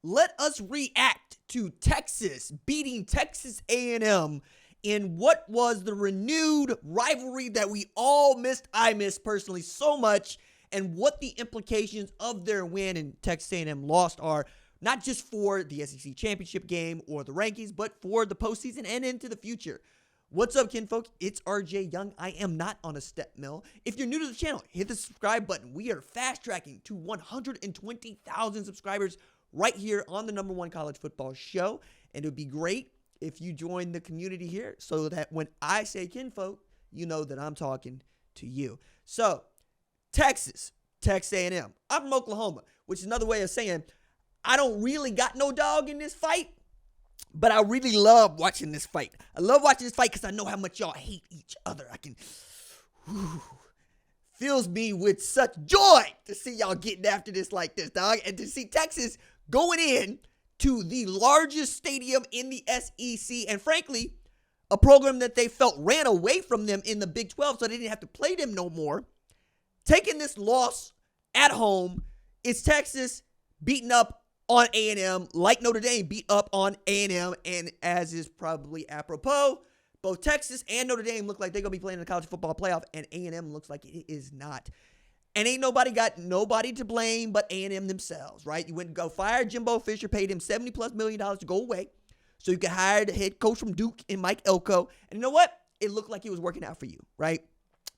Let us react to Texas beating Texas A&M in what was the renewed rivalry that we all missed. I missed personally so much, and what the implications of their win and Texas A&M lost are, not just for the SEC championship game or the rankings, but for the postseason and into the future. What's up, kinfolk? It's RJ Young. I am not on a step mill. If you're new to the channel, hit the subscribe button. We are fast tracking to 120,000 subscribers right here on the #1 college football show. And it would be great if you join the community here so that when I say kinfolk, you know that I'm talking to you. So, Texas A&M. I'm from Oklahoma, which is another way of saying I don't really got no dog in this fight, but I really love watching this fight. I love watching this fight because I know how much y'all hate each other. Fills me with such joy to see y'all getting after this like this, dog. And to see Texas going in to the largest stadium in the SEC. And frankly, a program that they felt ran away from them in the Big 12, so they didn't have to play them no more. Taking this loss at home, it's Texas beating up on A&M like Notre Dame beat up on A&M. And as is probably apropos, both Texas and Notre Dame look like they're going to be playing in the college football playoff, and A&M looks like it is not. And ain't nobody got nobody to blame but A&M themselves, right? You went and go fire Jimbo Fisher, paid him $70+ million to go away so you could hire the head coach from Duke and Mike Elko. And you know what? It looked like it was working out for you, right?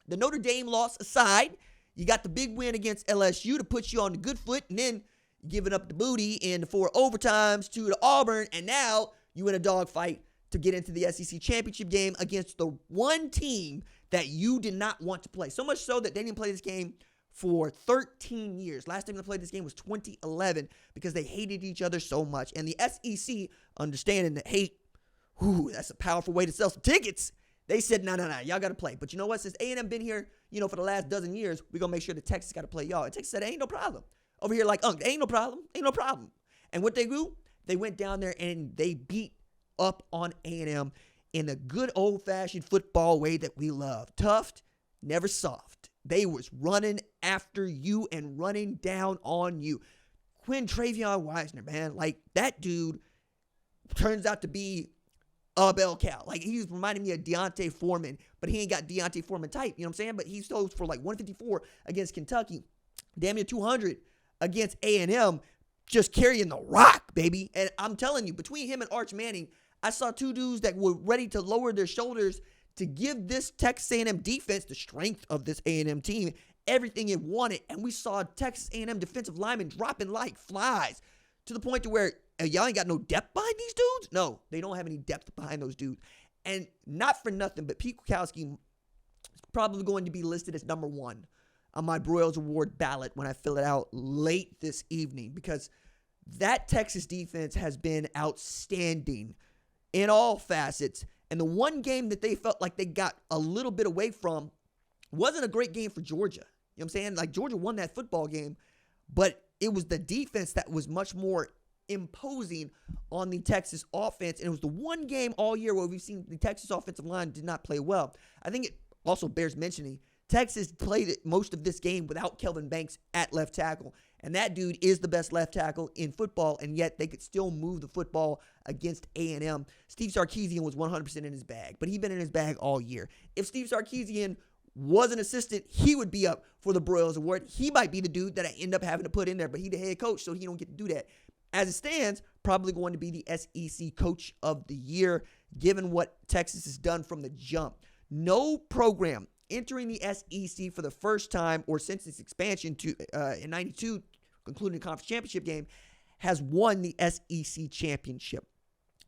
The Notre Dame loss aside, you got the big win against LSU to put you on the good foot, and then giving up the booty in the 4 overtimes to the Auburn, and now you in a dogfight to get into the SEC championship game against the one team that you did not want to play. So much so that they didn't play this game for 13 years. Last time they played this game was 2011 because they hated each other so much. And the SEC, understanding that hate, that's a powerful way to sell some tickets. They said, no, y'all got to play. But you know what? Since A&M been here, for the last dozen years, we're going to make sure that Texas got to play y'all. And Texas said, ain't no problem. Over here like, ain't no problem. And what they do, they went down there and they beat up on A&M in a good old-fashioned football way that we love. Tough, never soft. They was running after you and running down on you. Travion Wisner, man, like that dude turns out to be a bell cow. Like he's reminding me of Deontay Foreman, but he ain't got Deontay Foreman type, you know what I'm saying? But he throws for like 154 against Kentucky, damn near 200 against A&M, just carrying the rock, baby. And I'm telling you, between him and Arch Manning, I saw two dudes that were ready to lower their shoulders to give this Texas A&M defense, the strength of this A&M team, everything it wanted. And we saw Texas A&M defensive linemen dropping like flies to the point to where y'all ain't got no depth behind these dudes. No, they don't have any depth behind those dudes. And not for nothing, but Pete Kwiatkowski is probably going to be listed as #1 on my Broyles Award ballot when I fill it out late this evening, because that Texas defense has been outstanding in all facets. And the one game that they felt like they got a little bit away from wasn't a great game for Georgia. You know what I'm saying? Like Georgia won that football game, but it was the defense that was much more imposing on the Texas offense. And it was the one game all year where we've seen the Texas offensive line did not play well. I think it also bears mentioning Texas played most of this game without Kelvin Banks at left tackle. And that dude is the best left tackle in football, and yet they could still move the football against A&M. Steve Sarkisian was 100% in his bag, but he's been in his bag all year. If Steve Sarkisian was an assistant, he would be up for the Broyles Award. He might be the dude that I end up having to put in there, but he's the head coach, so he don't get to do that. As it stands, probably going to be the SEC Coach of the Year, given what Texas has done from the jump. No program entering the SEC for the first time or since its expansion to in 92, concluding the conference championship game, has won the SEC championship.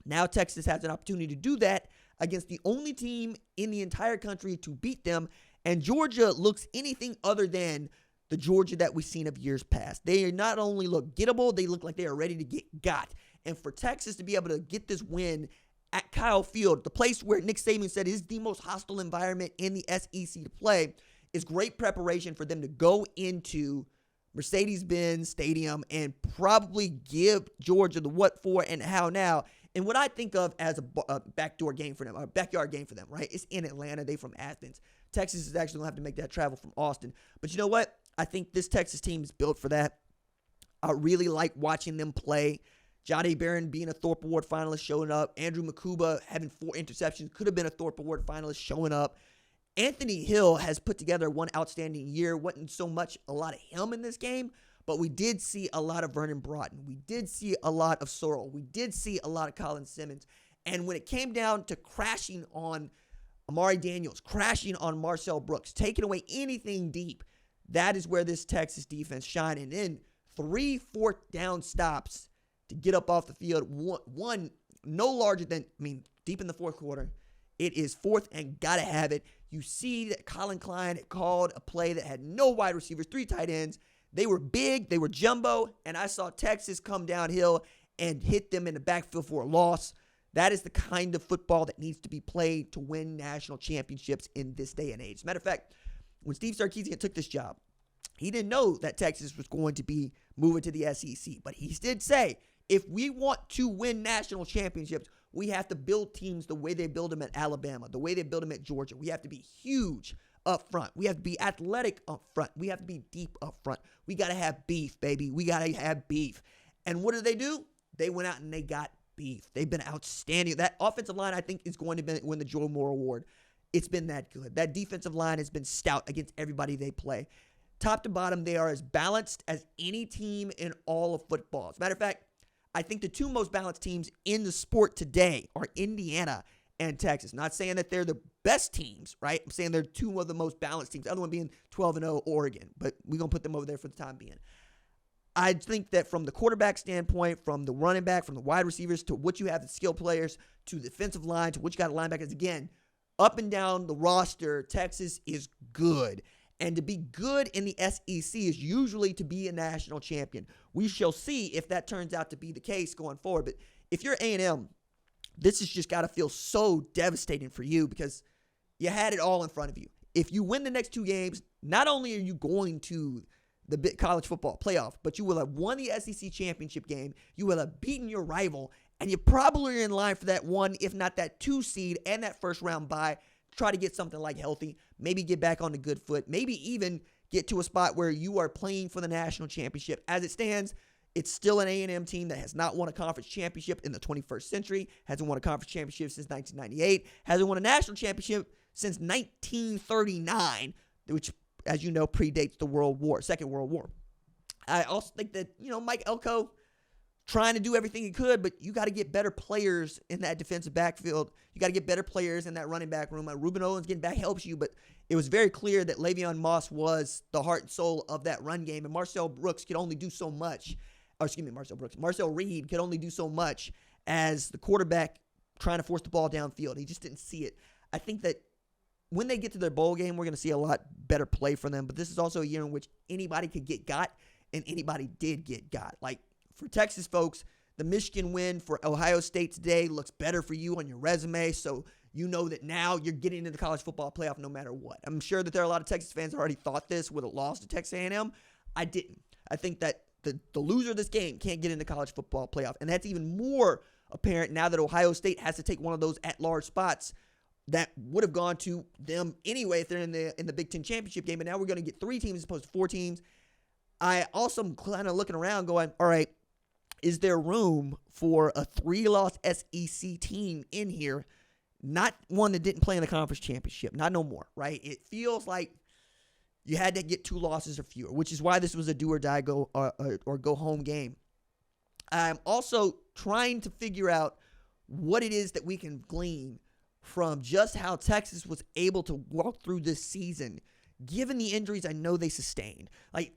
Now Texas has an opportunity to do that against the only team in the entire country to beat them, and Georgia looks anything other than the Georgia that we've seen of years past. They not only look gettable, they look like they are ready to get got. And for Texas to be able to get this win at Kyle Field, the place where Nick Saban said is the most hostile environment in the SEC to play, is great preparation for them to go into Mercedes-Benz Stadium and probably give Georgia the what for and how now. And what I think of as a backdoor game for them, a backyard game for them, right? It's in Atlanta. They from Athens. Texas is actually going to have to make that travel from Austin. But you know what? I think this Texas team is built for that. I really like watching them play. Jahdae Barron being a Thorpe Award finalist showing up. Andrew Makuba having 4 interceptions, could have been a Thorpe Award finalist showing up. Anthony Hill has put together one outstanding year. Wasn't so much a lot of him in this game, but we did see a lot of Vernon Broughton. We did see a lot of Sorrell. We did see a lot of Colin Simmons. And when it came down to crashing on Amari Daniels, crashing on Marcel Brooks, taking away anything deep, that is where this Texas defense shined. And then 3 fourth down stops to get up off the field. One no larger than, deep in the fourth quarter. It is 4th and got to have it. You see that Colin Klein had called a play that had no wide receivers, 3 tight ends. They were big, they were jumbo, and I saw Texas come downhill and hit them in the backfield for a loss. That is the kind of football that needs to be played to win national championships in this day and age. As a matter of fact, when Steve Sarkisian took this job, he didn't know that Texas was going to be moving to the SEC, but he did say, if we want to win national championships, we have to build teams the way they build them at Alabama, the way they build them at Georgia. We have to be huge up front. We have to be athletic up front. We have to be deep up front. We got to have beef, baby. We got to have beef. And what do? They went out and they got beef. They've been outstanding. That offensive line, I think, is going to win the Joe Moore Award. It's been that good. That defensive line has been stout against everybody they play. Top to bottom, they are as balanced as any team in all of football. As a matter of fact, I think the 2 most balanced teams in the sport today are Indiana and Texas. Not saying that they're the best teams, right? I'm saying they're 2 of the most balanced teams. The other one being 12-0 Oregon, but we're going to put them over there for the time being. I think that from the quarterback standpoint, from the running back, from the wide receivers, to what you have, the skill players, to the defensive line, to what you got at linebackers, again, up and down the roster, Texas is good. And to be good in the SEC is usually to be a national champion. We shall see if that turns out to be the case going forward. But if you're A&M, this has just got to feel so devastating for you because you had it all in front of you. If you win the next 2 games, not only are you going to the college football playoff, but you will have won the SEC championship game. You will have beaten your rival, and you probably are in line for that 1, if not that 2 seed and that first round bye. Try to get something like healthy, maybe get back on the good foot, maybe even get to a spot where you are playing for the national championship. As it stands, it's still an A&M team that has not won a conference championship in the 21st century, hasn't won a conference championship since 1998, hasn't won a national championship since 1939, which, as you know, predates the Second World War. I also think that, Mike Elko, trying to do everything he could, but you got to get better players in that defensive backfield. You got to get better players in that running back room. Ruben Owens getting back helps you, but it was very clear that Le'Veon Moss was the heart and soul of that run game, and Marcel Brooks could only do so much. Marcel Reed could only do so much as the quarterback trying to force the ball downfield. He just didn't see it. I think that when they get to their bowl game, we're going to see a lot better play from them, but this is also a year in which anybody could get got, and anybody did get got. Like, for Texas folks, the Michigan win for Ohio State today looks better for you on your resume, so you know that now you're getting into the college football playoff no matter what. I'm sure that there are a lot of Texas fans that already thought this with a loss to Texas A&M. I didn't. I think that the loser of this game can't get into college football playoff, and that's even more apparent now that Ohio State has to take one of those at-large spots that would have gone to them anyway if they're in the Big Ten championship game, but now we're going to get 3 teams as opposed to 4 teams. I also am kind of looking around going, all right, is there room for a 3-loss SEC team in here? Not one that didn't play in the conference championship. Not no more, right? It feels like you had to get 2 losses or fewer, which is why this was a do-or-die go-home game. I'm also trying to figure out what it is that we can glean from just how Texas was able to walk through this season, given the injuries I know they sustained. Like,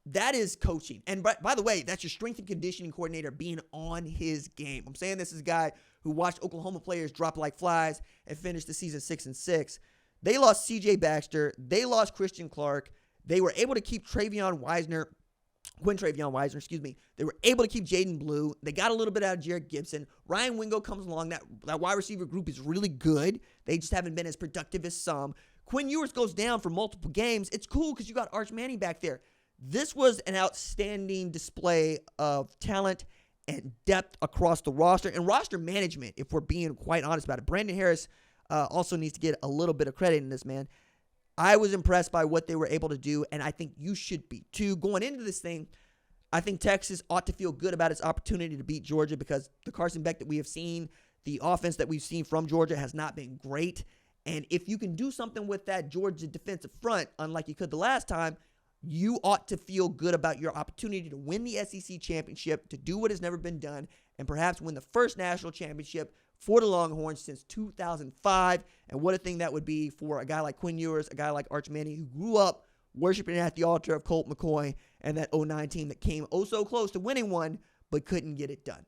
that is coaching. And by the way, that's your strength and conditioning coordinator being on his game. I'm saying this is a guy who watched Oklahoma players drop like flies and finish the season 6-6. They lost C.J. Baxter. They lost Christian Clark. They were able to keep Quinn Travion Wisner. They were able to keep Jaden Blue. They got a little bit out of Jarrett Gibson. Ryan Wingo comes along. That wide receiver group is really good. They just haven't been as productive as some. Quinn Ewers goes down for multiple games. It's cool because you got Arch Manning back there. This was an outstanding display of talent and depth across the roster and roster management, if we're being quite honest about it. Brandon Harris also needs to get a little bit of credit in this, man. I was impressed by what they were able to do, and I think you should be too. Going into this thing, I think Texas ought to feel good about its opportunity to beat Georgia because the Carson Beck that we have seen, the offense that we've seen from Georgia has not been great. And if you can do something with that Georgia defensive front, unlike you could the last time, you ought to feel good about your opportunity to win the SEC championship, to do what has never been done, and perhaps win the first national championship for the Longhorns since 2005. And what a thing that would be for a guy like Quinn Ewers, a guy like Arch Manning, who grew up worshiping at the altar of Colt McCoy and that 09 team that came oh so close to winning one but couldn't get it done.